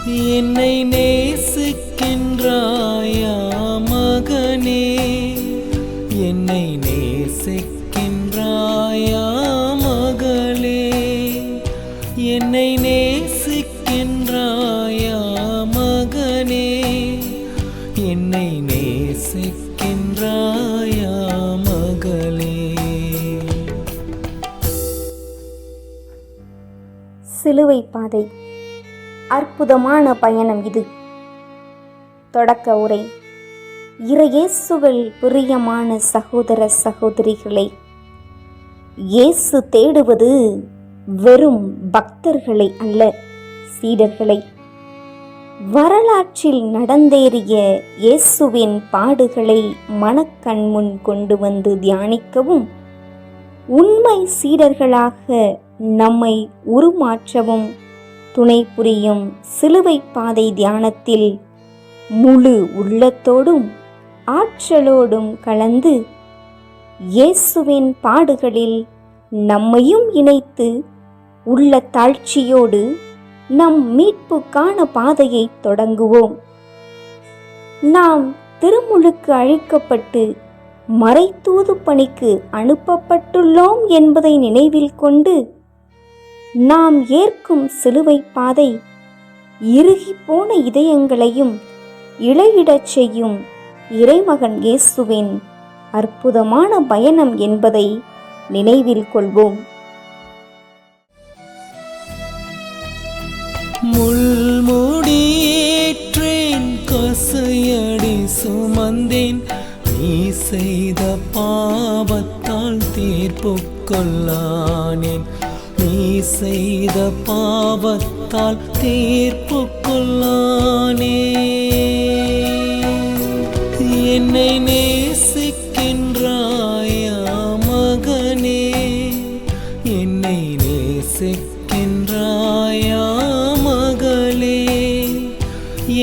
என்னை நேசிக்கின்றாயா மகனே, என்னை நேசிக்கின்றாயா மகளே, என்னை நேசிக்கின்றாயா மகனே, என்னை நேசிக்கின்றாயா மகளே. சிலுவை பாதை அற்புதமான பயணம் இது. தொடக்க உரை. இறையேசுவில் பிரியமான சகோதர சகோதரிகளே, இயேசு தேடுவது வெறும் பக்தர்களை அல்ல, சீடர்களை. வரலாற்றில் நடந்தேறிய இயேசுவின் பாடுகளை மனக்கண் முன் கொண்டு வந்து தியானிக்கவும், உண்மை சீடர்களாக நம்மை உருமாற்றவும் துணை புரியும் சிலுவை பாதை தியானத்தில் முழு உள்ளத்தோடும் ஆற்றலோடும் கலந்து இயேசுவின் பாடுகளில் நம்மையும் இணைத்து உள்ள தாழ்ச்சியோடு நம் மீட்புக்கான பாதையை தொடங்குவோம். நாம் திருமுழுக்கு அழைக்கப்பட்டு மறைத்தூது பணிக்கு அனுப்பப்பட்டுள்ளோம் என்பதை நினைவில் கொண்டு நாம் ஏற்கும் சிலுவை பாதை இறுகிப்போன இதயங்களையும் இழையிடச் செய்யும் இறைமகன் இயேசுவின் அற்புதமான பயணம் என்பதை நினைவில் கொள்வோம். முள்முடியேற்றேன், கசையடி சுமந்தேன், நீ செய்த பாவத்தால் தீர்ப்பு கொள்ளானேன், நீ செய்த பாவத்தால் தீர்ப்பு கொள்ளானே. என்னை நேசிக்கின்றாயா மகனே, என்னை நேசிக்கின்றாயா மகளே,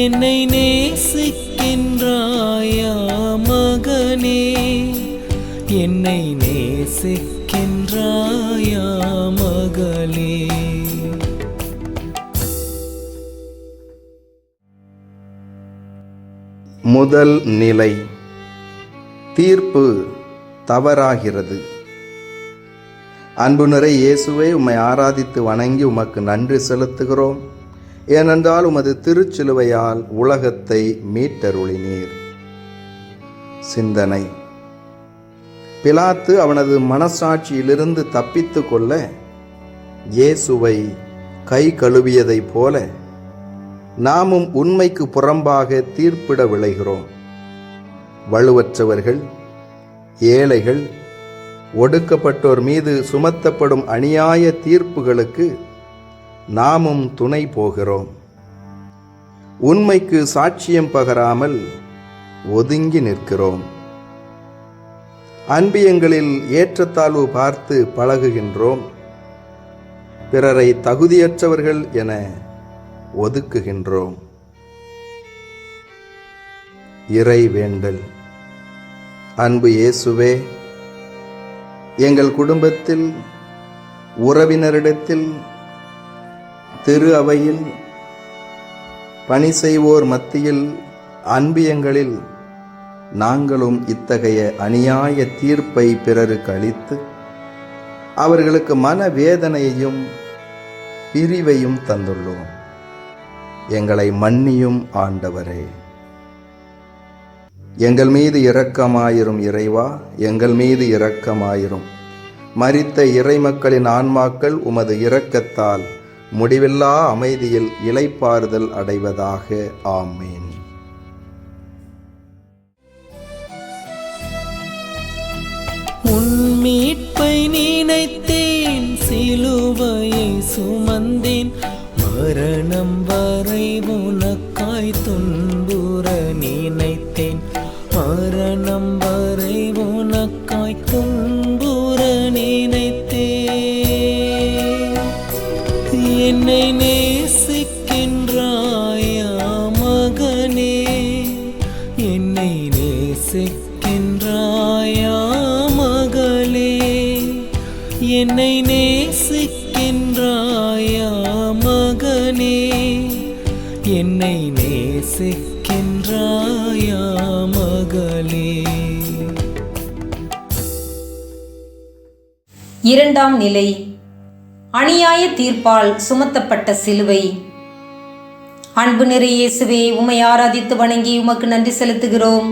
என்னை நேசிக்கின்றாயா மகனே, என்னை நேசிக்கின்றாயா மகளே. முதல் நிலை. தீர்ப்பு தவறாகிறது. அன்பு நிறை இயேசுவே, உம்மை ஆராதித்து வணங்கி உமக்கு நன்றி செலுத்துகிறோம். ஏனென்றால் உமது திருச்சிலுவையால் உலகத்தை மீட்டருளினீர். சிந்தனை. பிலாத்து அவனது மனசாட்சியிலிருந்து தப்பித்து கொள்ள இயேசுவை கை கழுவியதைப் போல நாமும் உண்மைக்கு புறம்பாக தீர்ப்பிட விளைகிறோம். வலுவற்றவர்கள், ஏழைகள், ஒடுக்கப்பட்டோர் மீது சுமத்தப்படும் அநியாய தீர்ப்புகளுக்கு நாமும் துணை போகிறோம். உண்மைக்கு சாட்சியம் பகராமல் ஒதுங்கி நிற்கிறோம். அன்பியங்களில் ஏற்றத்தாழ்வு பார்த்து பழகுகின்றோம். பிறரை தகுதியற்றவர்கள் என ஒதுக்குகின்றோம். இறை வேண்டல். அன்பு இயேசுவே, எங்கள் குடும்பத்தில், உறவினரிடத்தில், திரு அவையில், பணி செய்வோர் மத்தியில், அன்பியங்களில் நாங்களும் இத்தகைய அநியாய தீர்ப்பை பிறருக்கு அளித்து அவர்களுக்கு மனவேதனையையும் பிரிவையும் தந்துள்ளோம். எங்களை மன்னியும் ஆண்டவரே. எங்கள் மீது இரக்கமாயிரும் இறைவா, எங்கள் மீது இரக்கமாயிரும். மரித்த இறைமக்களின் ஆன்மாக்கள் உமது இரக்கத்தால் முடிவில்லா அமைதியில் இளைப்பாறுதல் அடைவதாக. ஆமேன். உன் மீட்பை நினைத்தேன், சிலுவையை சுமந்தேன், மரணம் வரை உனக்காய் துன்புற நினைத்தேன், மரணம் வரை உனக்காய் துன்புற நினைத்தேன். என்னை நேசிக்கின்றாயா மகனே, என்னை நேசிக்கின்றாயா மகளே, என்னை நேசிக்கின்றாயா மகனே, என்னை நேசிக்கின்றாயா மகளே. இரண்டாம் நிலை, அநியாய தீர்ப்பால் சுமத்தப்பட்ட சிலுவை. அன்பு நிறை இயேசுவே, உம்மை ஆராதித்து வணங்கி உமக்கு நன்றி செலுத்துகிறோம்.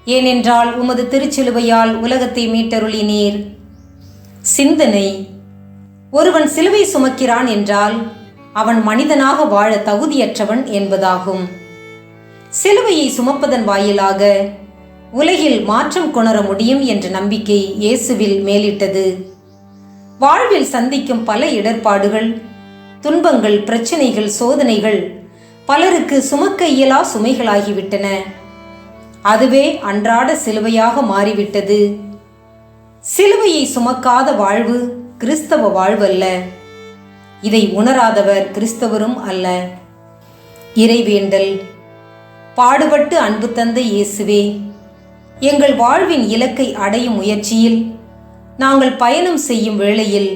ஏனென்றால் உமது திருச்சிலுவையால் உலகத்தை மீட்டருளினீர். சிந்தனை: ஒருவன் சிலுவை சுமக்கிறான் என்றால் அவன் மனிதனாக வாழ தகுதியற்றவன் என்பதாகும். சிலுவையை சுமப்பதன் வாயிலாக உலகில் மாற்றம் கொணர முடியும் என்ற நம்பிக்கை இயேசுவில் மேலிட்டது. வாழ்வில் சந்திக்கும் பல இடர்பாடுகள், துன்பங்கள், பிரச்சனைகள், சோதனைகள் பலருக்கு சுமக்க இயலா சுமைகளாகிவிட்டன. அதுவே அன்றாட சிலுவையாக மாறிவிட்டது. சிலுவையை சுமக்காத வாழ்வு கிறிஸ்தவ வாழ்வல்ல. இதை உணராதவர் கிறிஸ்தவரும் அல்ல. இறைவேண்டல்: பாடுபட்டு அன்பு தந்த இயேசுவே, எங்கள் வாழ்வின் இலக்கை அடையும் முயற்சியில் நாங்கள் பயணம் செய்யும் வேளையில்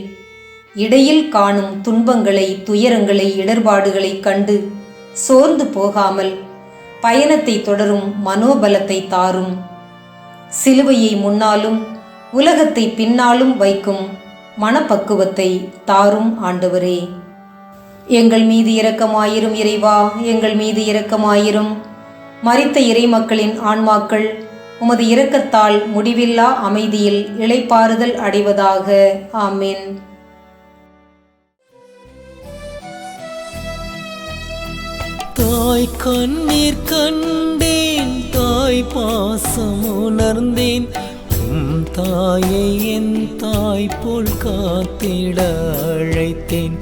இடையில் காணும் துன்பங்களை, துயரங்களை, இடர்பாடுகளை கண்டு சோர்ந்து போகாமல் பயணத்தை தொடரும் மனோபலத்தை தாரும். சிலுவையை முன்னாலும் உலகத்தை பின்னாலும் வைக்கும் மனப்பக்குவத்தை தாரும் ஆண்டவரே. எங்கள் மீது இரக்கமாயிரும் இறைவா, எங்கள் மீது இரக்கமாயிரும். மரித்த இறை மக்களின் ஆன்மாக்கள் உமது இரக்கத்தால் முடிவில்லா அமைதியில் இளைப்பாறுதல் அடைவதாக. ஆமென். தாய் கண்ணீர் கண்டேன், தாய் பாசம் உணர்ந்தேன். தாயை என் தாய் போல் காத்திட அழைத்தேன்.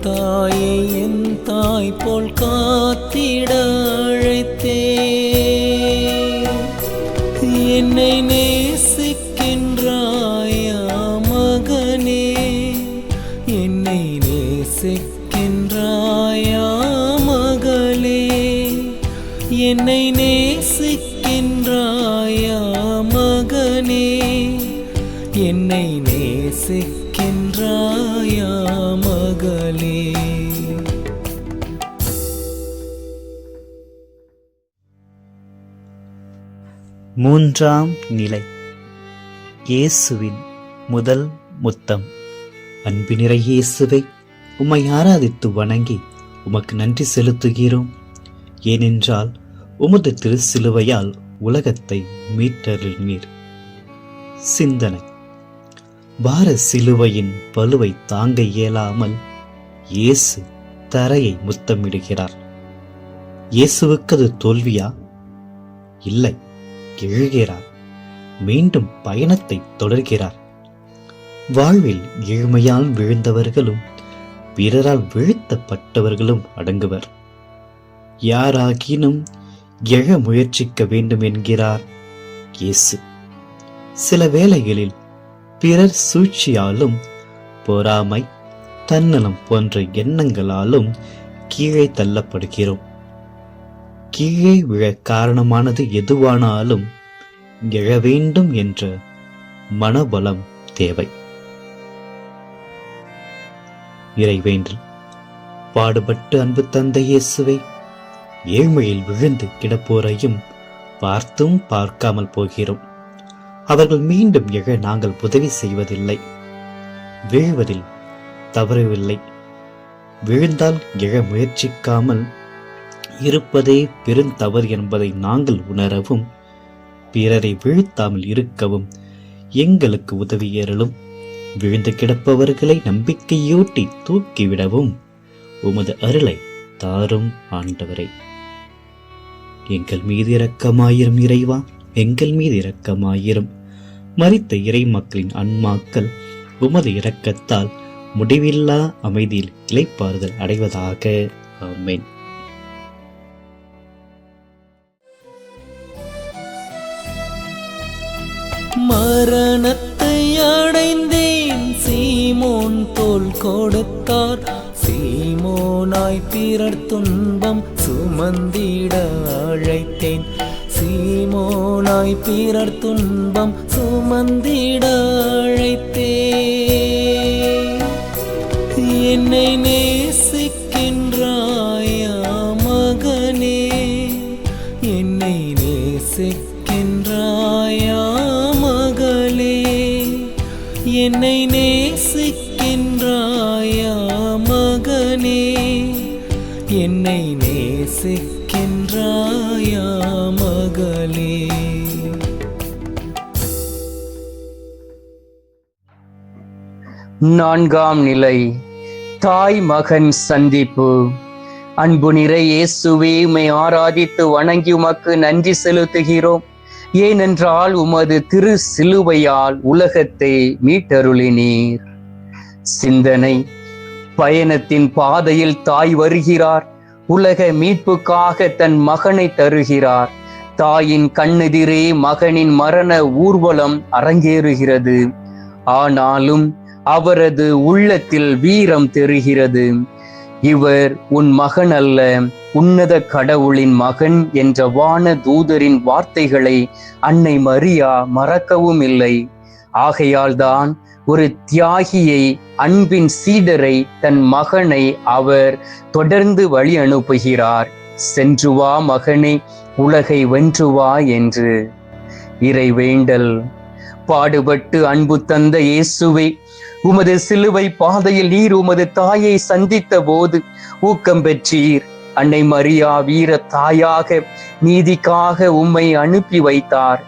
தாயை என் தாய் போல் காத்திட அழைத்தேன். என்னை நேசிக்கின்றாயா மகனே, என்னை நேசிக்கின்றாயா மகளே, என்னை நேசிக்கின்றாயா மகனே, என்னை நேசிக்கின்றாயா மகளே. மூன்றாம் நிலை, இயேசுவின் முதல் முத்தம். அன்பு நிறை இயேசுவை, உம்மை ஆராதித்து வணங்கி உமக்கு நன்றி செலுத்துகிறோம். ஏனென்றால் உமது திருச்சிலுவையால் உலகத்தை மீட்டருளினீர். சிந்தனை: பார சிலுவையின் பளுவை தாங்க இயலாமல் இயேசு தரையை முத்தமிடுகிறார். இயேசுவுக்கு அது தோல்வியா? இல்லை, எழுகிறார். மீண்டும் பயணத்தை தொடர்கிறார். வாழ்வில் ஏழ்மையால் விழுந்தவர்களும் பிறரால் வீழ்த்தப்பட்டவர்களும் அடங்குவர். யாராகினும் எழ முயற்சிக்க வேண்டும் என்கிறார் இயேசு. சில வேளைகளில் பிறர் சூழ்ச்சியாலும் பொறாமை, தன்னலம் போன்ற எண்ணங்களாலும் கீழே தள்ளப்படுகிறோம். கீழே விழ காரணமானது எதுவானாலும் எழ வேண்டும் என்ற மனபலம் தேவை. இறைவேண்டல்: பாடுபட்டு அன்பு தந்த இயேசுவை, ஏழ்மையில் விழுந்து கிடப்போரையும் பார்த்தும் பார்க்காமல் போகிறோம். அவர்கள் மீண்டும் எழ நாங்கள் உதவி செய்வதில்லை. வீழ்வதில் தவறவில்லை. விழுந்தால் எழ முயற்சிக்காமல் இருப்பதே பெருந்தவறு என்பதை நாங்கள் உணரவும், பிறரை வீழ்த்தாமல் இருக்கவும் எங்களுக்கு உதவியேறலும். விழுந்து கிடப்பவர்களை நம்பிக்கையூட்டி தூக்கிவிடவும் உமது அருளை தாரும் ஆண்டவரே. எங்கள் மீது இரக்கமாயிரும் இறைவா, எங்கள் மீது இரக்கமாயிரும். மரித்த இறை மக்களின் ஆன்மாக்கள் உமது இரக்கத்தால் முடிவில்லா அமைதியில் இளைப்பாறுதல் அடைவதாக. ஆமென். மரணத்தை அடைந்தேன், சீமோன் தோள் கொடுத்தார். சீமோனாய் பிறர் துன்பம் சுமந்திட அழைத்தேன். சீமோனாய் பிறர் துன்பம் சுமந்திட அழைத்தேன். என்னை நேசிக்கின்றாயா மகனே, என்னை நேசிக்கின்றாயா மகளே. நான்காம் நிலை, தாய் மகன் சந்திப்பு. அன்பு நிறை இயேசுவே, உம்மை ஆராதித்து வணங்கி உமக்கு நன்றி செலுத்துகிறோம். ஏனென்றால் உமது திரு சிலுவையால் உலகத்தை மீட்டருளினீர். சிந்தனை: பயணத்தின் பாதையில் தாய் வருகிறார். உலக மீட்புக்காக தன் மகனை தருகிறார். தாயின் கண்ணெதிரே மகனின் மரண ஊர்வலம் அரங்கேறுகிறது. ஆனாலும் அவரது உள்ளத்தில் வீரம் தெரிகிறது. இவர் உன் மகன் அல்ல, உன்னத கடவுளின் மகன் என்ற வான தூதரின் வார்த்தைகளை அன்னை மரியா மறக்கவும் இல்லை. ஆகையால்தான் ஒரு தியாகியை, அன்பின் சீடரை, தன் மகனை அவர் தொடர்ந்து வழி அனுப்புகிறார். சென்று வா மகனே, உலகை வென்று வா என்று. இறைவேண்டல்: பாடுபட்டு அன்பு தந்த இயேசுவே, உமது சிலுவை பாதையில் நீர் உமது தாயை சந்தித்த போது ஊக்கம் பெற்றீர். அன்னை மரியா வீர தாயாக நீதிக்காக உம்மை அனுப்பி வைத்தார்.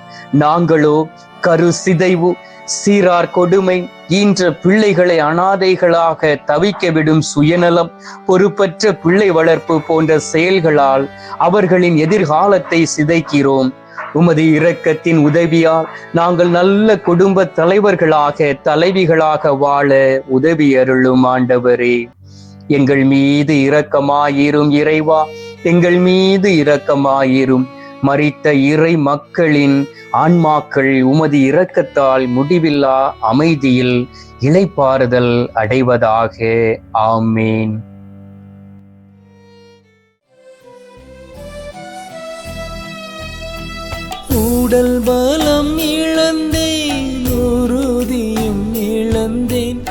நாங்களோ கரு சிதைவு, சீரார் கொடுமை, ஈன்ற பிள்ளைகளை அனாதைகளாக தவிக்க விடும் சுயநலம், பொறுப்பற்ற பிள்ளை வளர்ப்பு போன்ற செயல்களால் அவர்களின் எதிர்காலத்தை சிதைக்கிறோம். உமது இரக்கத்தின் உதவியால் நாங்கள் நல்ல குடும்ப தலைவர்களாக, தலைவிகளாக வாழ உதவி அருளும் ஆண்டவரே. எங்கள் மீது இரக்கமாயிரும் இறைவா, எங்கள் மீது இரக்கமாயிரும். மரித்த இறை மக்களின் ஆன்மாக்கள் உமது இரக்கத்தால் முடிவில்லா அமைதியில் இளைப்பாறுதல் அடைவதாக. ஆமேன். உடல் பலம் இழந்தேன், உறுதியும் இழந்தேன்.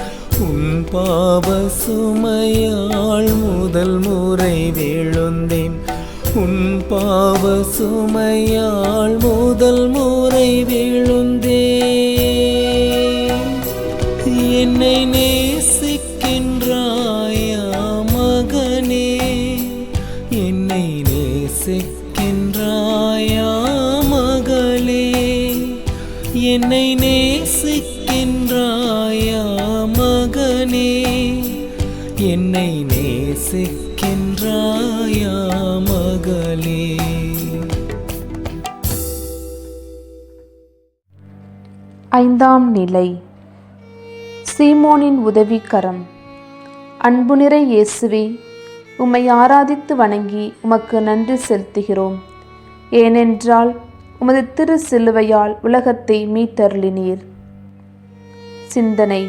உன் பாவ சுமையால் முதல் முறை விழுந்தேன். உன் பாவ சுமையால் முதல் முறை விழுந்தேன். என்னை நேசிக்கின்றாயா மகனே, என்னை நேசிக்கின்றாயா மகளே, என்னை நேசிக்கின்றாயா மகனே, என்னை நேசிக்கின்றாயா மகளே. ஐந்தாம் நிலை, சீமோனின் உதவிக்கரம். அன்பு நிறை இயேசுவே, உம்மை ஆராதித்து வணங்கி உமக்கு நன்றி செலுத்துகிறோம். ஏனென்றால் உமது திரு சிலுவையால் உலகத்தை மீட்டருளினீர். சிந்தனை: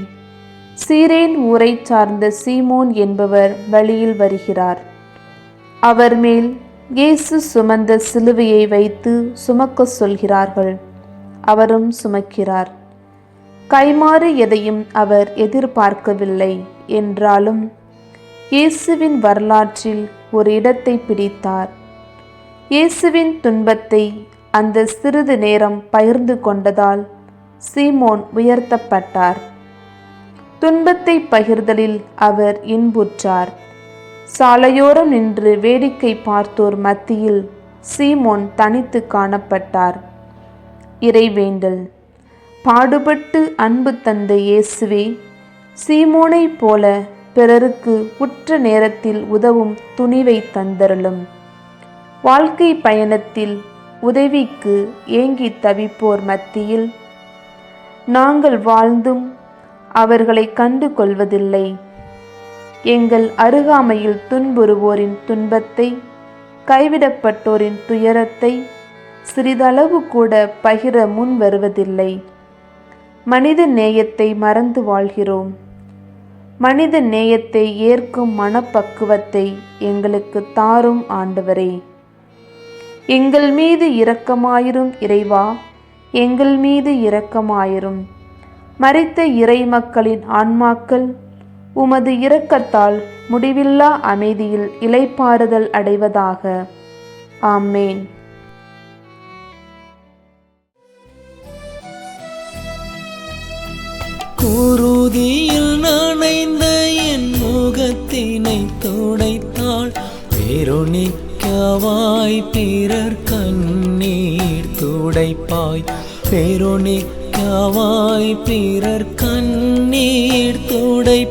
சீரேன் ஊரை சார்ந்த சீமோன் என்பவர் வழியில் வருகிறார். அவர் மேல் இயேசு சுமந்த சிலுவையை வைத்து சுமக்க சொல்கிறார்கள். அவரும் சுமக்கிறார். கைமாறு எதையும் அவர் எதிர்பார்க்கவில்லை. என்றாலும் இயேசுவின் வரலாற்றில் ஒரு இடத்தை பிடித்தார். இயேசுவின் துன்பத்தை அந்த சிறிது நேரம் பகிர்ந்து கொண்டதால் சீமோன் உயர்த்தப்பட்டார். துன்பத்தை பகிர்தலில் அவர் இன்புற்றார். சாலையோரம் நின்று வேடிக்கை பார்த்தோர் மத்தியில் சீமோன் தனித்து காணப்பட்டார். இறைவேண்டல்: பாடுபட்டு அன்பு தந்த இயேசுவே, சீமோனை போல பிறருக்கு உற்ற நேரத்தில் உதவும் துணிவை தந்தருளும். வாழ்க்கை பயணத்தில் உதவிக்கு ஏங்கி தவிப்போர் மத்தியில் நாங்கள் வாழ்ந்தும் அவர்களை கண்டு கொள்வதில்லை. எங்கள் அருகாமையில் துன்புறுவோரின் துன்பத்தை, கைவிடப்பட்டோரின் துயரத்தை சிறிதளவு கூட பகிர முன் வருவதில்லை. மனித நேயத்தை மறந்து வாழ்கிறோம். மனித நேயத்தை ஏற்கும் மனப்பக்குவத்தை எங்களுக்கு தாரும் ஆண்டவரே. எங்கள் மீது இரக்கமாயிரும் இறைவா, எங்கள் மீது இரக்கமாயிரும். மரித்த இறை மக்களின் ஆன்மாக்கள் உமது இரக்கத்தால் முடிவில்லா அமைதியில் இளைப்பாறுதல் அடைவதாக. ஆமேன். குருதியில் நனைந்த என் முகத்தினை துடைத்தாள். வெரோனிக்காவாய் பிறர் கண்ணீர் துடைப்பாய். வெரோனிக்காவாய் பிறர் கண்ணீர் துடைப்பாய்.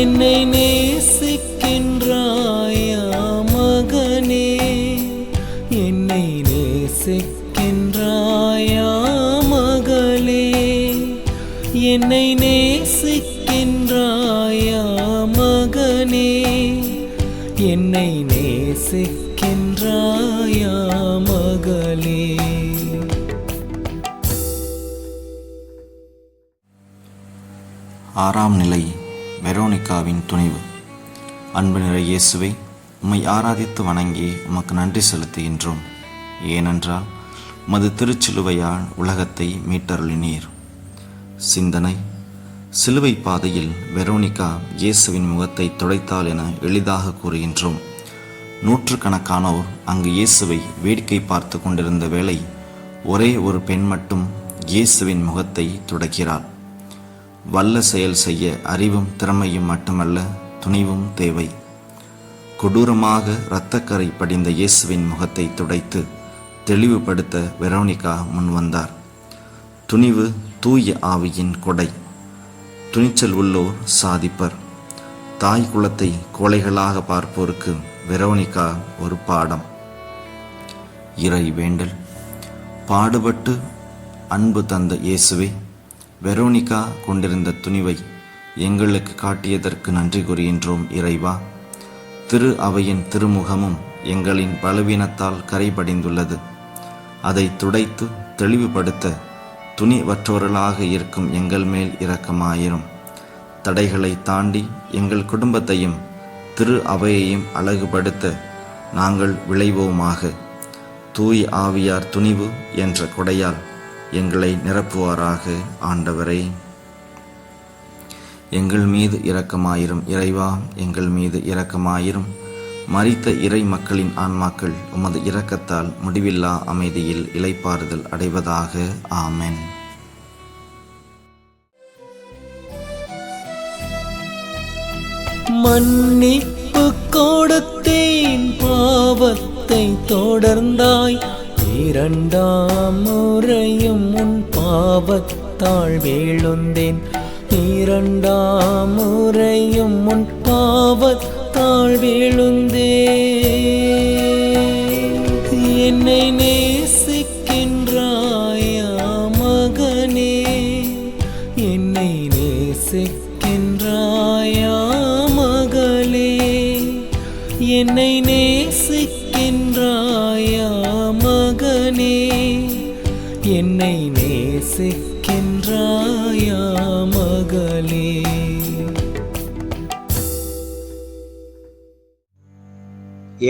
என்னை நேசிக்கின்றாயா மகனே, என்னை நேசிக்கின்றாயா மகளே, என்னை நேசிக்கின்றாயா மகனே, என்னை நேசிக்கின்றாயா மகளே. ஆறாம் நிலை வெரோனிக்காவின் துணிவு. அன்பு நிறை இயேசுவை, உம்மை ஆராதித்து வணங்கி உமக்கு நன்றி செலுத்துகின்றோம். ஏனென்றால் உமது திருச்சிலுவையால் உலகத்தை மீட்டருளினீர். சிந்தனை: சிலுவை பாதையில் வெரோனிக்கா இயேசுவின் முகத்தை துடைத்தாள் என எளிதாக கூறுகின்றோம். நூற்றுக்கணக்கானோர் அங்கு இயேசுவை வேடிக்கை பார்த்து கொண்டிருந்த வேளை, ஒரே ஒரு பெண் மட்டும் இயேசுவின் முகத்தை துடைக்கிறாள். வல்ல செயல் செய்ய அறிவும் திறமையும் மட்டுமல்ல, துணிவும் தேவை. கொடூரமாக இரத்தக்கரை படிந்த இயேசுவின் முகத்தை துடைத்து தெளிவுபடுத்த வெரோனிக்கா முன்வந்தார். துணிவு தூய ஆவியின் கொடை. துணிச்சல் உள்ளோர் சாதிப்பர். தாய் குலத்தை கோழைகளாக பார்ப்போருக்கு வெரோனிக்கா ஒரு பாடம். இறை வேண்டல். பாடுபட்டு அன்பு தந்த இயேசுவே, வெரோனிக்கா கொண்டிருந்த துணிவை எங்களுக்கு காட்டியதற்கு நன்றி கூறுகின்றோம் இறைவா. திரு அவையின் திருமுகமும் எங்களின் பலவீனத்தால் கரைபடிந்துள்ளது. அதை துடைத்து தெளிவுபடுத்த துணிவற்றவர்களாக இருக்கும் எங்கள் மேல் இரக்கமாயிரும். தடைகளை தாண்டி எங்கள் குடும்பத்தையும் திரு அவையையும் அழகுபடுத்த நாங்கள் விளைவோமாக. தூய் ஆவியார் துணிவு என்ற கொடையால் எங்களை நிரப்புவாராக. ஆண்டவரே, எங்கள் மீது இரக்கமாயிரும். இறைவா, எங்கள் மீது இரக்கமாயிரும். மரித்த இறை மக்களின் ஆன்மாக்கள் உமது இரக்கத்தால் முடிவில்லா அமைதியில் இளைப்பாறுதல் அடைவதாக. ஆமென். மன்னிப்பு கொடுத்தேன், பாவத்தை தொடர்ந்தாய். இரண்டாம் முறையும் உன் பாவத்தால் வீழுந்தேன். இரண்டாம் முறையும் உன் பாவத்தால் வீழுந்தேன். என்னை நேசிக்கின்றாயா மகனே, என்னை நேசிக்கின்றாயா மகளே, என்னை நேசிக்கின்றாயா மகனே, என்னை நேசிக்கின்றாயா மகளே.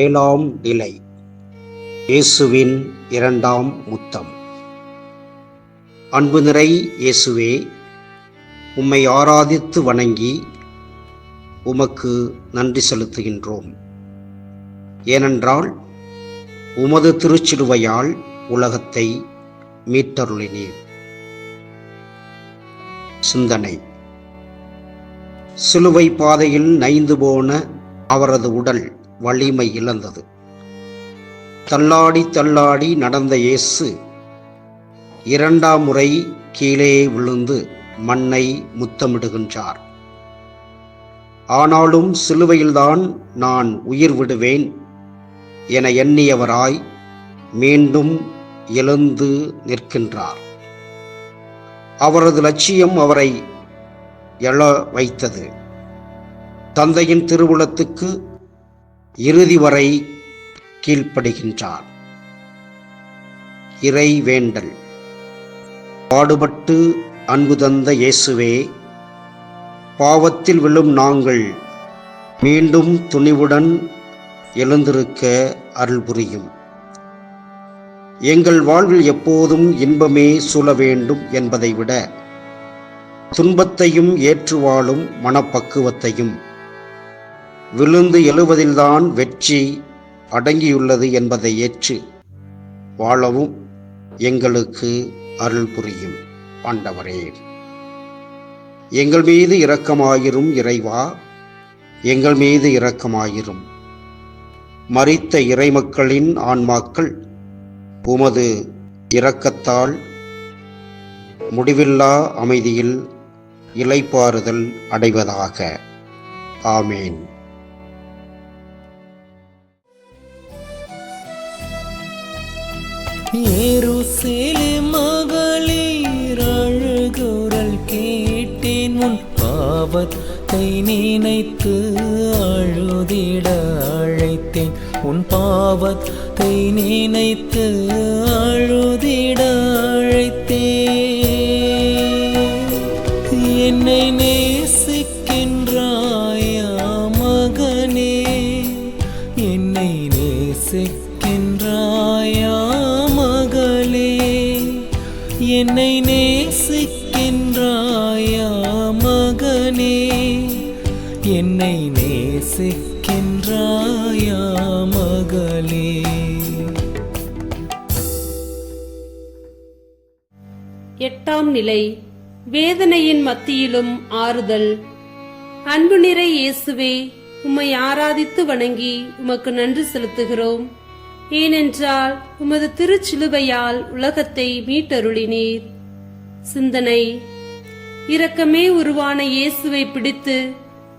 ஏழாம் நிலை இயேசுவின் இரண்டாம் முத்தம். அன்பு நிறை இயேசுவே, உம்மை ஆராதித்து வணங்கி உமக்கு நன்றி செலுத்துகின்றோம். ஏனென்றால் உமது திருச்சிலுவையால் உலகத்தை மீட்டருளினீர். சிந்தனை: சிலுவை பாதையில் நைந்து போன அவரது உடல் வலிமை இழந்தது. தள்ளாடி தள்ளாடி நடந்த இயேசு இரண்டாம் முறை கீழே விழுந்து மண்ணை முத்தமிடுகின்றார். ஆனாலும் சிலுவையில்தான் நான் உயிர் விடுவேன் என எண்ணியவராய் மீண்டும் எழுந்து நிற்கின்றார். அவரது லட்சியம் அவரை எழ வைத்தது. தந்தையின் திருவுளத்துக்கு இறுதி வரை கீழ்ப்படுகின்றார். இறை வேண்டல். பாடுபட்டு அன்பு தந்த இயேசுவே, பாவத்தில் விழும் நாங்கள் மீண்டும் துணிவுடன் எழுந்திருக்க அருள் புரியும். எங்கள் வாழ்வில் எப்போதும் இன்பமே சூழ வேண்டும் என்பதை விட துன்பத்தையும் ஏற்று வாழும் மனப்பக்குவத்தையும், விழுந்து எழுவதில்தான் வெற்றி அடங்கியுள்ளது என்பதை ஏற்று வாழவும் எங்களுக்கு அருள் புரியும் ஆண்டவரே. எங்கள் மீது இரக்கமாயிரும் இறைவா, எங்கள் மீது இரக்கமாயிரும். மரித்த இறைமக்களின் ஆன்மாக்கள் உமது இரக்கத்தால் முடிவில்லா அமைதியில் இளைப்பாறுதல் அடைவதாக. ஆமேன். எருசலேம் மகளீர் அழுகுரல் கேட்டேன், உன் பாவத்தை நினைத்து அழுதிட அழைத்தேன், உன் பாவத்தை நினைத்து அழுதிட அழைத்தேன். என்னை நேசிக்கின்றாயா மகனே, என்னை நேசிக்கின்றாயா மகளே, என்னை நேசிக்கின்றாயா மகனே, என்னை நேசிக்கின்றாயா மகளே. எட்டாம் நிலை. வேதனையின் மத்தியிலும் ஆறுதல். அன்பு நிறை இயேசுவே, உம்மை ஆராதித்து வணங்கி உமக்கு நன்றி செலுத்துகிறோம். ஏனென்றால் உமது திருச்சிலுவையால் உலகத்தை மீட்டருளினீர். சிந்தனை. இரக்கமே உருவான இயேசுவை பிடித்து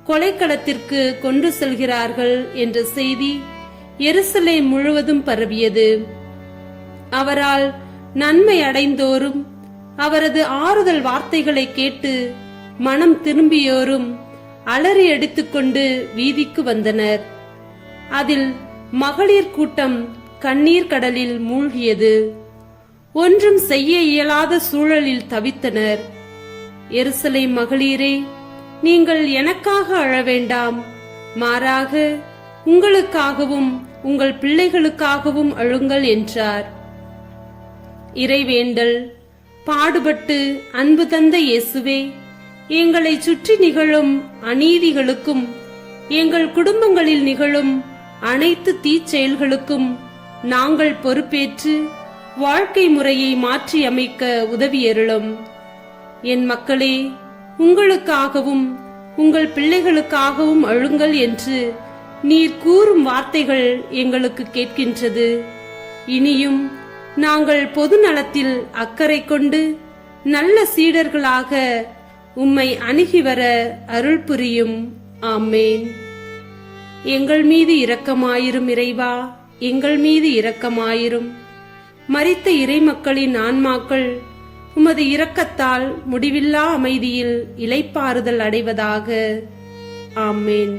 கொலைக்களத்திற்கு கொண்டு செல்கிறார்கள் என்ற செய்தி எருசலேம் முழுவதும் பரவியது. அவரால் நன்மை அடைந்தோரும் அவரது ஆறுதல் வார்த்தைகளை கேட்டு மனம் திரும்பியோரும் அலறி அடித்துக்கொண்டு வீதிக்கு வந்தனர். அதில் மகளிர் கூட்டம் கண்ணீர் கடலில் மூழ்கியது. ஒன்றும் செய்ய இயலாத சூழலில் தவித்தனர். எருசலேம் மகளிரே, நீங்கள் எனக்காக அழ வேண்டாம், மாறாக உங்களுக்காகவும் உங்கள் பிள்ளைகளுக்காகவும் அழுங்கள் என்றார். இறைவேண்டல். பாடுபட்டு அன்பு தந்த இயேசுவே, எங்களை சுற்றி நிகழும் அநீதிகளுக்கும் எங்கள் குடும்பங்களில் நிகழும் அனைத்து தீச்செயல்களுக்கும் நாங்கள் பொறுப்பேற்று வாழ்க்கை முறையை மாற்றி அமைக்க உதவியருளும். என் மக்களே, உங்களுக்காகவும் உங்கள் பிள்ளைகளுக்காகவும் அழுங்கள் என்று நீர் கூறும் வார்த்தைகள் எங்களுக்கு கேட்கின்றது. இனியும் நாங்கள் பொது நலத்தில் அக்கறை கொண்டு நல்ல சீடர்களாக உம்மை அணுகி வர அருள் புரியும். ஆமேன். எங்கள் மீது இரக்கமாயிரும் இறைவா, எங்கள் மீது இரக்கமாயிரும். மரித்த இறைமக்களின் ஆன்மாக்கள் உமது இரக்கத்தால் முடிவில்லா அமைதியில் இளைப்பாறுதல் அடைவதாக. ஆமேன்.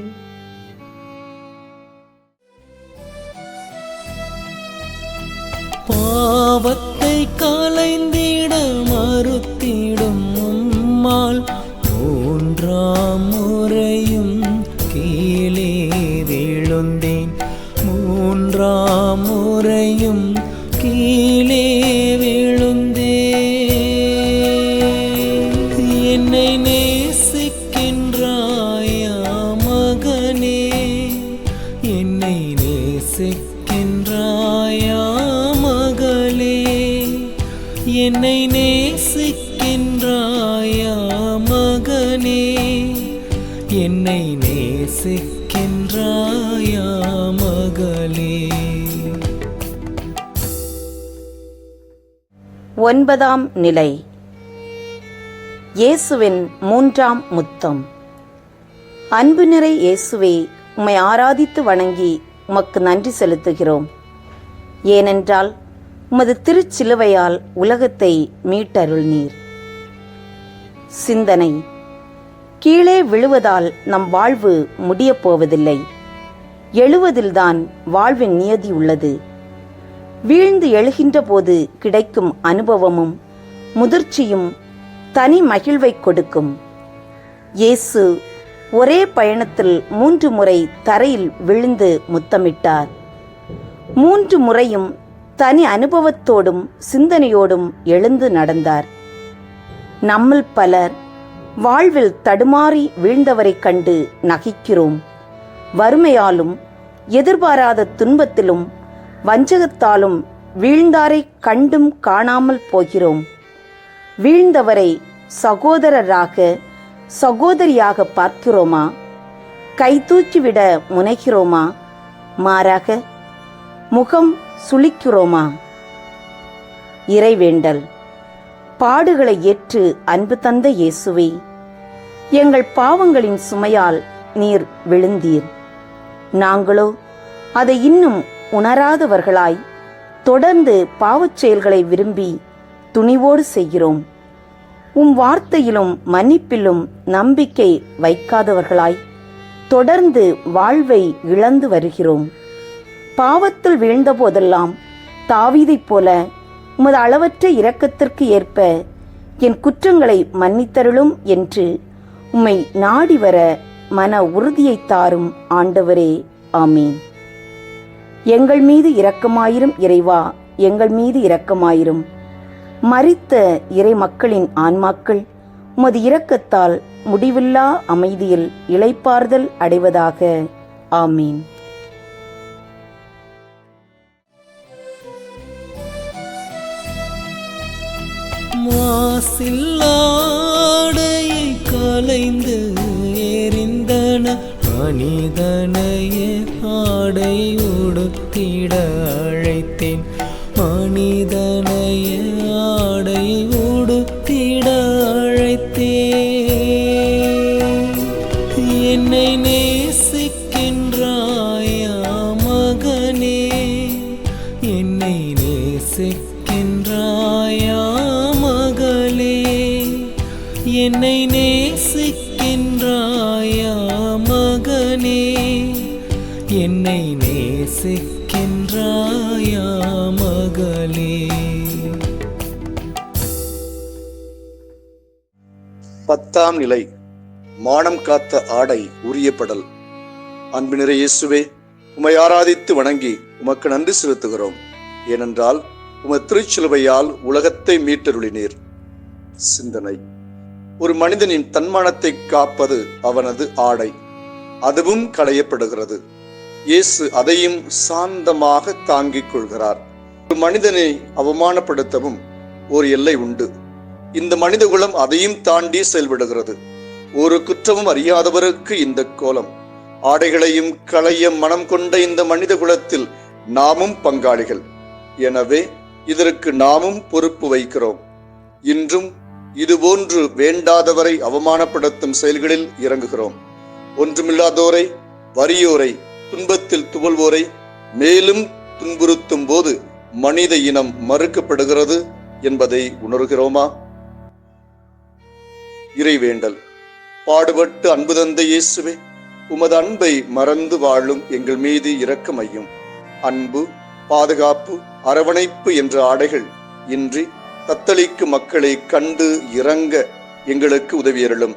பாவத்தை கலைந்திட மறுத்திடும் உம்மால் மூன்றாம் முறையும் கீழே விழுந்தேன், மூன்றாம் முறையும் கீழே விழுந்தேன். என்னை நேசிக்கின்றாயா மகனே, என்னை நேசிக்கின்றாயா மகளே, என்னை நேசிக்கின்றாயா மகனே, என்னை நேசிக்கின்றாயா மகளே. ஒன்பதாம் நிலை. இயேசுவின் மூன்றாம் முத்தம். அன்பு நிறை இயேசுவே, உம்மை ஆராதித்து வணங்கி உமக்கு நன்றி செலுத்துகிறோம். ஏனென்றால் உமது திருச்சிலுவையால் உலகத்தை மீட்டருள்நீர். சிந்தனை. கீழே விழுவதால் நம் வாழ்வு முடியப் போவதில்லை, எழுவதில்தான் வாழ்வின் நியதி உள்ளது. வீழ்ந்து எழுகின்ற போது கிடைக்கும் அனுபவமும் முதிர்ச்சியும் தனி மகிழ்வை கொடுக்கும். இயேசு ஒரே பயணத்தில் 3 முறை தரையில் விழுந்து முத்தமிட்டார். 3 முறையும் தனி அனுபவத்தோடும் சிந்தனையோடும் எழுந்து நடந்தார். நம்மில் பலர் வாழ்வில் தடுமாறி வீழ்ந்தவரைக் கண்டு நகைக்கிறோம். வறுமையாலும் எதிர்பாராத துன்பத்திலும் வஞ்சகத்தாலும் வீழ்ந்தாரை கண்டும் காணாமல் போகிறோம். வீழ்ந்தவரை சகோதரராக சகோதரியாக பார்க்கிறோமா? கைதூக்கிவிட முனைகிறோமா? மாறாக முகம் சுளிக்கிறோமா? இறைவேண்டல். பாடுகளை ஏற்று அன்பு தந்த இயேசுவே, எங்கள் பாவங்களின் சுமையால் நீர் விழுந்தீர். நாங்களோ அதை இன்னும் உணராதவர்களாய் தொடர்ந்து பாவச் செயல்களை விரும்பி துணிவோடு செய்கிறோம். வார்த்தையிலும் மன்னிப்பிலும் நம்பிக்கை வைக்காதவர்களாய் தொடர்ந்து வாழ்வை இழந்து வருகிறோம். பாவத்தில் வீழ்ந்த போதெல்லாம் தாவீதைப் போல உமது அளவற்ற இரக்கத்திற்கு ஏற்ப என் குற்றங்களை மன்னித்தருளும் என்று உம்மை நாடி வர மன உறுதியை தாரும் ஆண்டவரே. ஆமீன். எங்கள் மீது இரக்கமாயிரும் இறைவா, எங்கள் மீது இரக்கமாயிரும். மரித்த இறை மக்களின் ஆன்மாக்கள் உமது இரக்கத்தால் முடிவில்லா அமைதியில் இளைப்பாறுதல் அடைவதாக. ஆமீன். மாசில்லாடையை கலைந்து எறிந்தன மனிதனைய ஆடை உடுத்திட அழைத்தேன். மனிதனைய ஆடை உடுத்திட அழைத்தேன். என்னை நேசிக்கின்றாயா மகனே, என்னை நேசிக்கின்றாயா மகளே, என்னை நேசிக்கின்றாயா மகனே, என்னை நேசிக்கின்றாயா மகளே. 10ஆம் நிலை. மானம் காத்த ஆடை உரியப்படல். அன்பு நிறை இயேசுவே, உம்மை ஆராதித்து வணங்கி உமக்கு நன்றி செலுத்துகிறோம். ஏனென்றால் உமது திருச்சிலுவையால் உலகத்தை மீட்டருளினீர். சிந்தனை. ஒரு மனிதனின் தன்மானத்தை காப்பது அவனது ஆடை. அதுவும் களையப்படுகிறது. இயேசு அதையும் சாந்தமாக தாங்கிக் கொள்கிறார். ஒரு மனிதனை அவமானப்படுத்தவும் ஒரு எல்லை உண்டு. இந்த மனித குலம் அதையும் தாண்டி செயல்படுகிறது. ஒரு குற்றமும் அறியாதவருக்கு இந்த கோலம். ஆடைகளையும் களைய மனம் கொண்ட இந்த மனித குலத்தில் நாமும் பங்காளிகள். எனவே இதற்கு நாமும் பொறுப்பு வைக்கிறோம். இன்றும் இதுபோன்று வேண்டாதவரை அவமானப்படுத்தும் செயல்களில் இறங்குகிறோம். ஒன்றுமில்லாதோரை, வறியோரை, துன்பத்தில் துவல்வோரை மேலும் துன்புறுத்தும் போது மனித இனம் மறுக்கப்படுகிறது என்பதை உணர்கிறோமா? இறைவேண்டல். பாடுபட்டு அன்பு தந்த இயேசுவே, உமது அன்பை மறந்து வாழும் எங்கள் மீது இரக்கமையும். அன்பு, பாதுகாப்பு, அரவணைப்பு என்ற ஆடைகள் இன்றி தத்தளிக்கும் மக்களை கண்டு இறங்க எங்களுக்கு உதவியருளும்.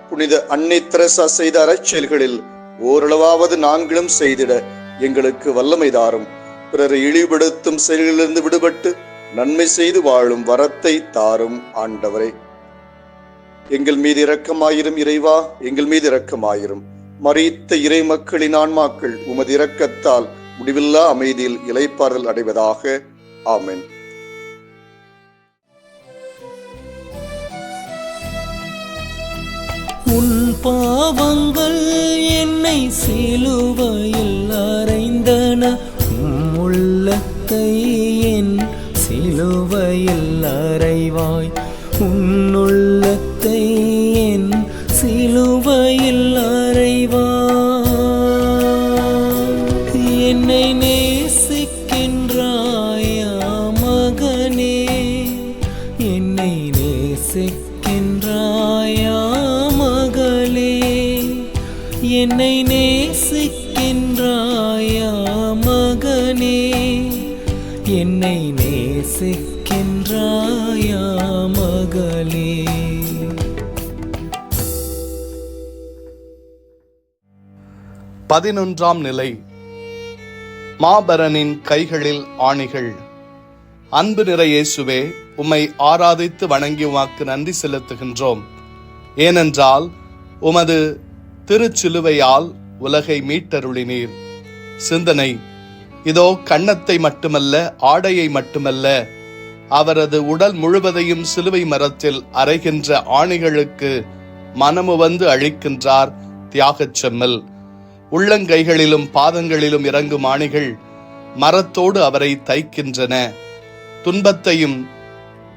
புனித அன்னை தெரசா செய்த அறச்செயல்களில் ஓரளவாவது நாங்களும் செய்திட எங்களுக்கு வல்லமை தாரும். பிறரை இழிவுபடுத்தும் செயல்களிலிருந்து விடுபட்டு நன்மை செய்து வாழும் வரத்தை தாரும் ஆண்டவரே. எங்கள் மீது இரக்கமாயிரும் இறைவா, எங்கள் மீது இரக்கமாயிரும். மரித்த இறை மக்களின் ஆன்மாக்கள் உமது இரக்கத்தால் முடிவில்லா அமைதியில் இளைப்பாறுதல் அடைவதாக. ஆமென். உன் பாவங்கள் என்னை சிலுவையில் அறைந்தன, உள்ளத்தை என் சிலுவையில் அறைவாய். உன்னுள்ளத்தை என் சிலுவையில் அறைவாய். என்னை நேசிக்கின்றாயா மகனே, என்னை நேசிக்கின்றாயா மகளே, என்னை நேசிக்கின்றாயா மகனே, என்னை நேசிக்கின்றாயா மகளே. பதினொன்றாம் நிலை. மாபரனின் கைகளில் ஆணிகள். அன்பு நிறை இயேசுவே, உம்மை ஆராதித்து வணங்கி உமக்கு நன்றி செலுத்துகின்றோம். ஏனென்றால் உமது திருச்சிலுவையால் உலகை மீட்டருளினீர். சிந்தனை. இதோ கன்னத்தை மட்டுமல்ல, ஆடையை மட்டுமல்ல, அவரது உடல் முழுவதையும் சிலுவை மரத்தில் அறைகின்ற ஆணிகளுக்கு மனமு வந்து அழிக்கின்றார் தியாகச் செம்மல். உள்ளங்கைகளிலும் பாதங்களிலும் இறங்கும் ஆணிகள் மரத்தோடு அவரை தைக்கின்றன. துன்பத்தையும்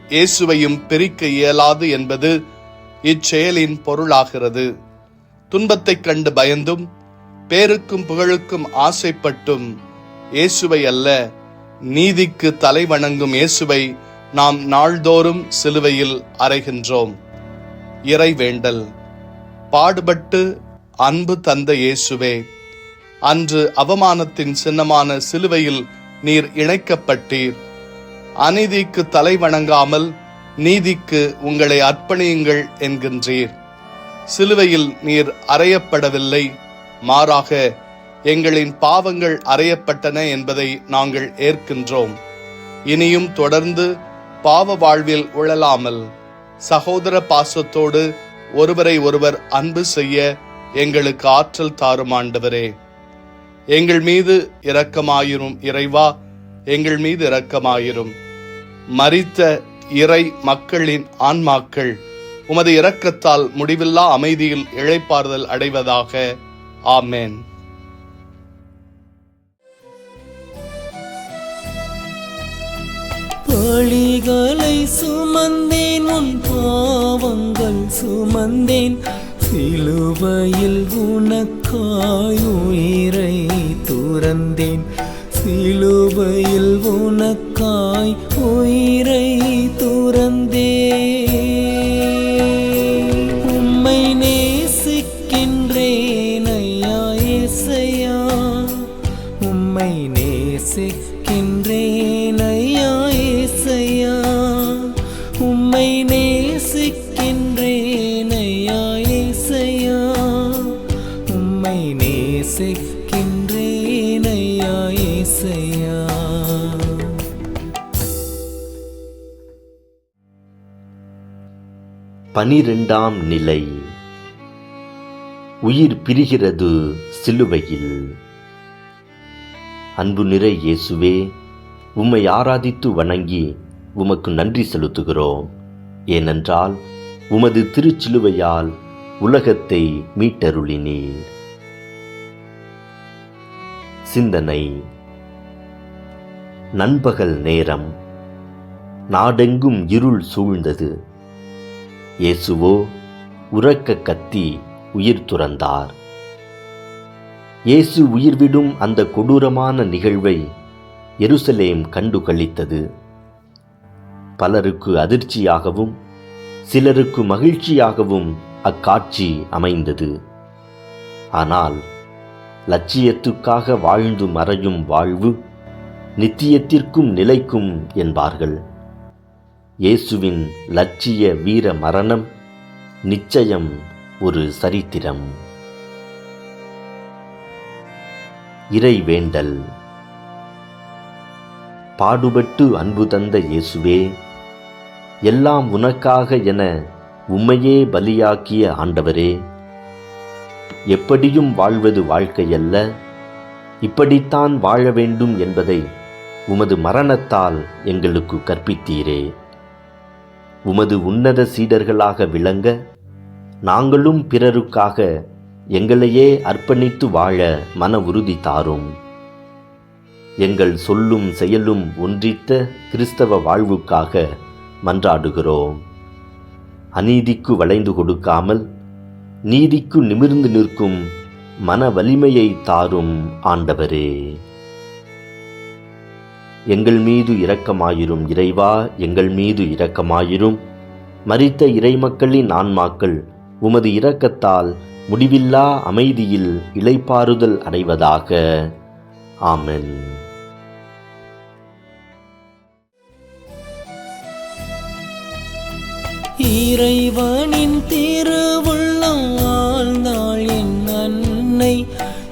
இயேசுவையும் பிரிக்க இயலாது என்பது இச்செயலின் பொருளாகிறது. துன்பத்தைக் கண்டு பயந்தும் பேருக்கும் புகழுக்கும் ஆசைப்பட்டும் இயேசுவை அல்ல, நீதிக்கு தலை வணங்கும் இயேசுவை நாம் நாள்தோறும் சிலுவையில் அறைகின்றோம். இறைவேண்டல். பாடுபட்டு அன்பு தந்த இயேசுவே, அன்று அவமானத்தின் சின்னமான சிலுவையில் நீர் இணைக்கப்பட்டீர். அநீதிக்கு தலை வணங்காமல் நீதிக்கு உங்களை அர்ப்பணியுங்கள் என்கின்றீர். சிலுவையில் நீர் அறையப்படவில்லை, மாறாக எங்களின் பாவங்கள் அறையப்பட்டன என்பதை நாங்கள் ஏற்கின்றோம். இனியும் தொடர்ந்து பாவ வாழ்வில் உழலாமல் சகோதர பாசத்தோடு ஒருவரை ஒருவர் அன்பு செய்ய எங்களுக்கு ஆற்றல் தாரும் ஆண்டவரே. எங்கள் மீது இரக்கமாயிரும் இறைவா, எங்கள் மீது இரக்கமாயிரும். மரித்த இறை மக்களின் ஆன்மாக்கள் உமது இரக்கத்தால் முடிவில்லா அமைதியில் இளைப்பாறுதல் அடைவதாக. ஆமென். பழிகளை சுமந்தேன், உன் பாவங்கள் சுமந்தேன், சிலுவையில் உனக்காய் உயிரை துறந்தேன், சிலுவையில் உனக்காய் உயிரை துறந்தேன். உம்மை நேசிக்கின்றேன் ஐயா ஏசையா, உம்மை நேசிக்கின்றேன் ஐயா ஏசையா, உம்மை நேசிக்கின்றேன் ஐயா ஏசையா, உம்மை நேசிக்கின்றேன் ஐயா ஏசையா. பனிரெண்டாம் நிலை. உயிர் பிரிகிறது சிலுவையில். அன்பு நிறை இயேசுவே, உம்மை ஆராதித்து வணங்கி உமக்கு நன்றி செலுத்துகிறோம். ஏனென்றால் உமது திருச்சிலுவையால் உலகத்தை மீட்டருளினீர். சிந்தனை. நண்பகல் நேரம். நாடெங்கும் இருள் சூழ்ந்தது. இயேசுவோ உரக்க கத்தி உயிர் துறந்தார். இயேசு உயிர்விடும் அந்த கொடூரமான நிகழ்வை எருசலேம் கண்டு களித்தது. பலருக்கு அதிர்ச்சியாகவும் சிலருக்கு மகிழ்ச்சியாகவும் அக்காட்சி அமைந்தது. ஆனால் லட்சியத்துக்காக வாழ்ந்து மறையும் வாழ்வு நித்தியத்திற்கும் நிலைக்கும் என்பார்கள். இயேசுவின் லட்சிய வீர மரணம் நிச்சயம் ஒரு சரித்திரம். இறைவேண்டல். பாடுபட்டு அன்பு தந்த இயேசுவே, எல்லாம் உனக்காக என உம்மையே பலியாக்கிய ஆண்டவரே, எப்படியும் வாழ்வது வாழ்க்கையல்ல, இப்படித்தான் வாழ வேண்டும் என்பதை உமது மரணத்தால் எங்களுக்கு கற்பித்தீரே. உமது உன்னத சீடர்களாக விளங்க நாங்களும் பிறருக்காக எங்களையே அர்ப்பணித்து வாழ மன உறுதி தாரும். எங்கள் சொல்லும் செயலும் ஒன்றித்த கிறிஸ்தவ வாழ்வுக்காக மன்றாடுகிறோம். அநீதிக்கு வளைந்து கொடுக்காமல் நீதிக்கு நிமிர்ந்து நிற்கும் மன வலிமையை தாரும் ஆண்டவரே. எங்கள் மீது இரக்கமாயிரும் இறைவா, எங்கள் மீது இரக்கமாயிரும். மரித்த இறைமக்களின் ஆன்மாக்கள் உமது இரக்கத்தால் முடிவில்லா அமைதியில் இளைப்பாறுதல் அடைவதாக. ஆமென். இறைவனின் திருவுள்ளம் வாழ்ந்தாள் என் அன்னை,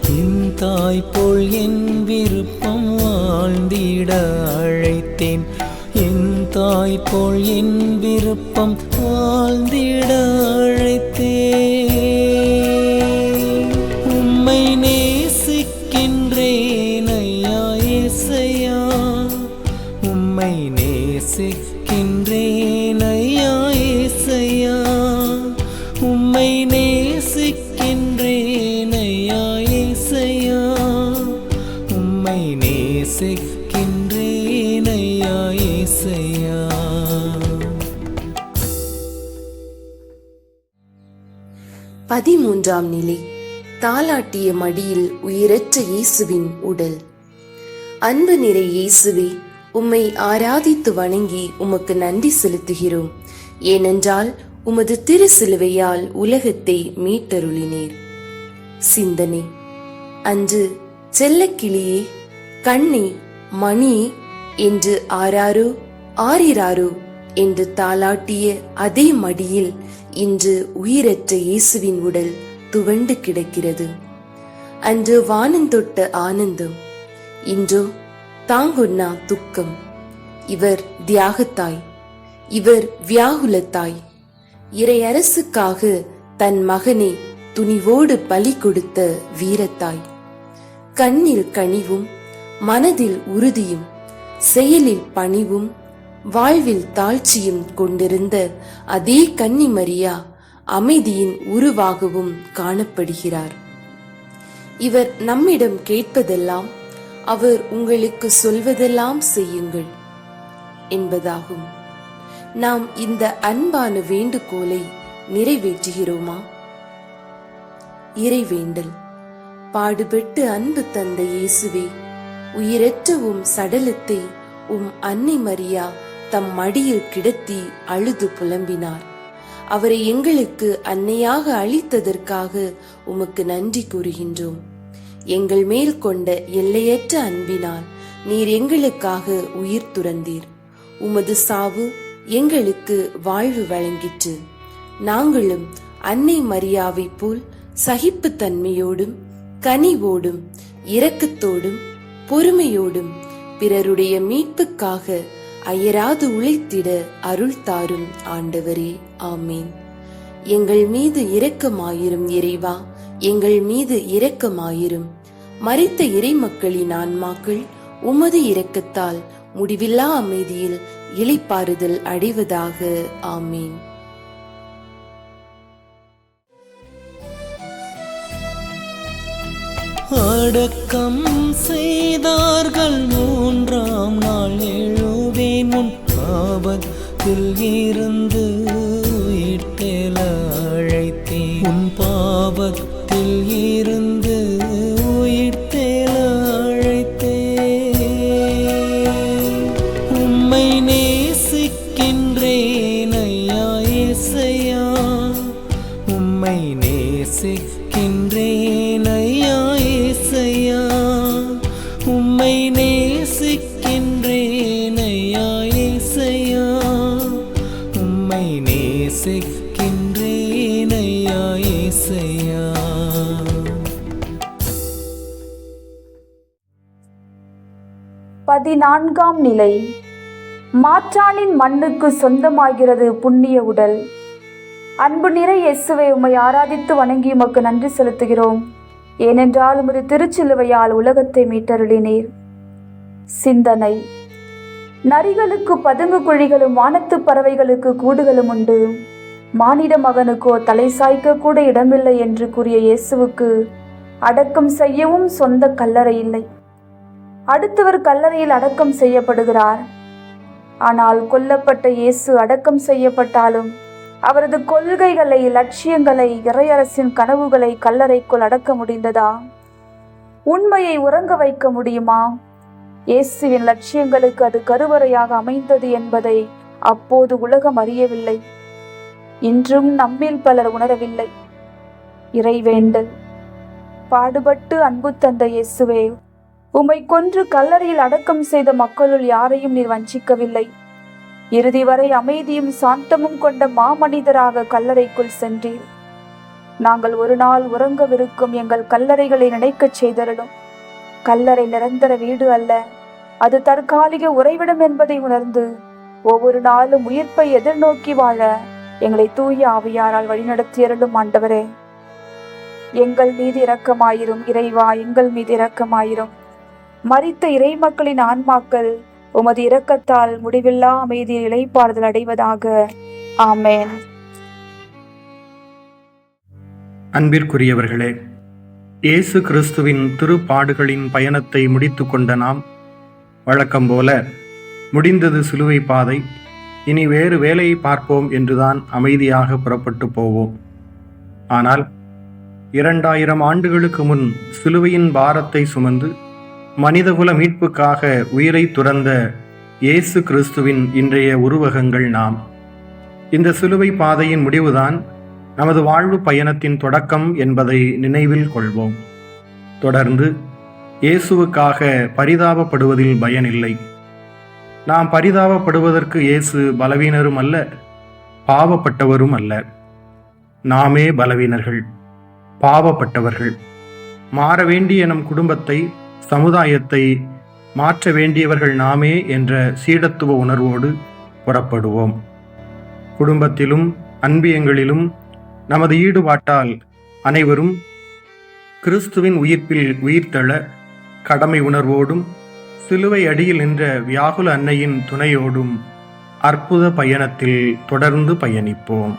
என் தாய் போல் என் விருப்பம் வாழ்ந்திட அழைத்தேன், என் தாய் போல் என் விருப்பம் வாழ்ந்திட அழைத்தேன். உம்மை நேசிக்கின்றேன் ஐயா ஏசையா, உம்மை நேசிக்கின்றேன் ஐயா ஏசையா, உம்மை ஐயா ஏசையா உம்மை நேசிக்கின்றேன் ஐயா ஏசையா. பதிமூன்றாம் நிலை. தாலாட்டிய மடியில் உயிரற்ற இயேசுவின் உடல். அன்பு நிறை இயேசுவே, உம்மை ஆராதித்து வணங்கி உமக்கு நன்றி செலுத்துகிறோம். ஏனென்றால் உமது திரு சிலுவையால் உலகத்தை மீட்டருளினீர். சிந்தனை. அன்று செல்லக்கிளியே, கண்ணே, மணி என்று ஆராரோ ஆரிராரோ என்று தாலாட்டிய அதே மடியில் இன்று உயிரற்ற இயேசுவின் உடல் துவண்டு கிடக்கிறது. அன்று வானந்தொட்ட ஆனந்தம், இன்றோ தாங்கொன்னா துக்கம். இவர் தியாகத்தாய், இவர் வியாகுலத்தாய், இறையரசுக்காக தன் மகனை துணிவோடு பலி கொடுத்த வீரத்தாய். கண்ணில் கனிவும், மனதில் உறுதியும், செயலில் பணிவும், வாழ்வில் தாழ்ச்சியும் கொண்டிருந்த அதே கன்னி மரியா அமைதியின் உருவாகவும் காணப்படுகிறார். இவர் நம்மிடம் கேட்பதெல்லாம் அவர் உங்களுக்கு சொல்வதெல்லாம் செய்யுங்கள் என்பதாகும். நாம் இந்த அன்பான வேண்டுகோளை நிறைவேற்றுகிறோமா? இறைவேண்டல். பாடுபட்டு அன்பு தந்த இயேசுவே, உயிரற்ற உம் சடலத்தை உம் அன்னை மரியா தம் மடியில் கிடத்தி அழுது புலம்பினார். அவரை எங்களுக்கு அன்னையாக அளித்ததற்காக உமக்கு நன்றி கூறுகின்றோம். எங்கள் மேல் கொண்ட எல்லையற்ற அன்பினால் நீர் எங்களுக்காக உயிர் துறந்தீர். உமது சாவு எங்களுக்கு வாழ்வு வழங்கிற்று. நாங்களும் அன்னை மரியாவை போல் சகிப்புத்தன்மையோடும் கனிவோடும் இரக்கத்தோடும் பொறுமையோடும் பிறருடைய மீட்புக்காக அயராது உழைத்திட அருள் தாரும் ஆண்டவரே. ஆமீன். எங்கள் மீது இரக்கமாயிரும் இறைவா, எங்கள் மீது இரக்கமாயிரும். மரித்த இறைமக்களின் ஆன்மாக்கள் உமது இரக்கத்தால் முடிவில்லா அமைதியில் இளைப்பாறுதல் அடைவதாக. ஆமீன். அடக்கம் செய்தார்கள், மூன்றாம் நாள் எழுவேன் உன் பாவத்தில் இருந்து உயிர்த்தெழ அழைத்தேன். உன் பாவத்தில் இருந்து உயிர்த்தெழ அழைத்தேன். உம்மை நேசிக்கின்றேன் ஐயா ஏசையா, உம்மை நேசிக்கின்றேன் ஐயா ஏசையா, உம்மை நேசிக்கின்றேன் ஐயா ஏசையா, உம்மை நேசிக்கின்றேன் ஐயா ஏசையா. பதினான்காம் நிலை. மாற்றானின் மண்ணுக்கு சொந்தமாகிறது புண்ணிய உடல். அன்பு நிறை இயேசுவை, உம்மை ஆராதித்து வணங்கி உமக்கு நன்றி செலுத்துகிறோம். ஏனென்றால் உமது திருச்சிலுவையால் உலகத்தை மீட்டருளினீர். சிந்தனை. நரிகளுக்கு பதுங்கு குழிகளும் வானத்து பறவைகளுக்கு கூடுகளும் உண்டு, மானிட மகனுக்கோ தலை சாய்க்க கூட இடமில்லை என்று கூறிய இயேசுவுக்கு அடக்கம் செய்யவும் சொந்த கல்லறை இல்லை. அடுத்தவர் கல்லறையில் அடக்கம் செய்யப்படுகிறார். ஆனால் கொல்லப்பட்ட இயேசு அடக்கம் செய்யப்பட்டாலும் அவரது கொள்கைகளை, லட்சியங்களை, இறையரசின் கனவுகளை கல்லறைக்குள் அடக்க முடிந்ததா? உண்மையை உறங்க வைக்க முடியுமா? இயேசுவின் லட்சியங்களுக்கு அது கருவறையாக அமைந்தது என்பதை அப்போது உலகம் அறியவில்லை. இன்றும் நம்மில் பலர் உணரவில்லை. இறைவேண்டல். பாடுபட்டு அன்பு தந்த இயேசுவே, உம்மை கொன்று கல்லறையில் அடக்கம் செய்த மக்களுள் யாரையும் நீர் வஞ்சிக்கவில்லை. இறுதி வரை அமைதியும் சாந்தமும் கொண்ட மாமனிதராக கல்லறைக்குள் சென்றீர். நாங்கள் ஒரு நாள் உறங்கவிருக்கும் எங்கள் கல்லறைகளை நினைக்கச் செய்தருளும். கல்லறை நிரந்தர வீடு அல்ல, அது தற்காலிக உறைவிடம் என்பதை உணர்ந்து ஒவ்வொரு நாளும் உயிர்ப்பை எதிர்நோக்கி வாழ எங்களை தூய ஆவியாரால் வழிநடத்தியருளும் ஆண்டவரே. எங்கள் மீது இரக்கமாயிரும் இறைவா, எங்கள் மீது இரக்கமாயிரும். மரித்த இறைமக்களின் ஆன்மாக்கள் உமது இரக்கத்தால் முடிவில்லா அமைதியில் இளைப்பாறுதல் அடைவதாக. ஆமேன். அன்பிற்குரியவர்களே, இயேசு கிறிஸ்துவின் திருப்பாடுகளின் பயணத்தை முடித்து கொண்ட நாம் வழக்கம்போல முடிந்தது சிலுவை பாதை, இனி வேறு வேலையை பார்ப்போம் என்றுதான் அமைதியாக புறப்பட்டு போவோம். ஆனால் 2000 ஆண்டுகளுக்கு முன் சிலுவையின் பாரத்தை சுமந்து மனிதகுல மீட்புக்காக உயிரை துறந்த இயேசு கிறிஸ்துவின் இன்றைய உருவகங்கள் நாம். இந்த சிலுவை பாதையின் முடிவுதான் நமது வாழ்வு பயணத்தின் தொடக்கம் என்பதை நினைவில் கொள்வோம். தொடர்ந்து இயேசுவுக்காக பரிதாபப்படுவதில் பயனில்லை. நாம் பரிதாபப்படுவதற்கு இயேசு பலவீனரும் அல்ல, பாவப்பட்டவரும் அல்ல. நாமே பலவீனர்கள், பாவப்பட்டவர்கள். மாற வேண்டிய நம் குடும்பத்தை, சமுதாயத்தை மாற்ற வேண்டியவர்கள் நாமே என்ற சீடத்துவ உணர்வோடு புறப்படுவோம். குடும்பத்திலும் அன்பியங்களிலும் நமது ஈடுபாட்டால் அனைவரும் கிறிஸ்துவின் உயிர்ப்பில் உயிர்த்தெழ கடமை உணர்வோடும் சிலுவை அடியில் நின்ற வியாகுல அன்னையின் துணையோடும் அற்புத பயணத்தில் தொடர்ந்து பயணிப்போம்.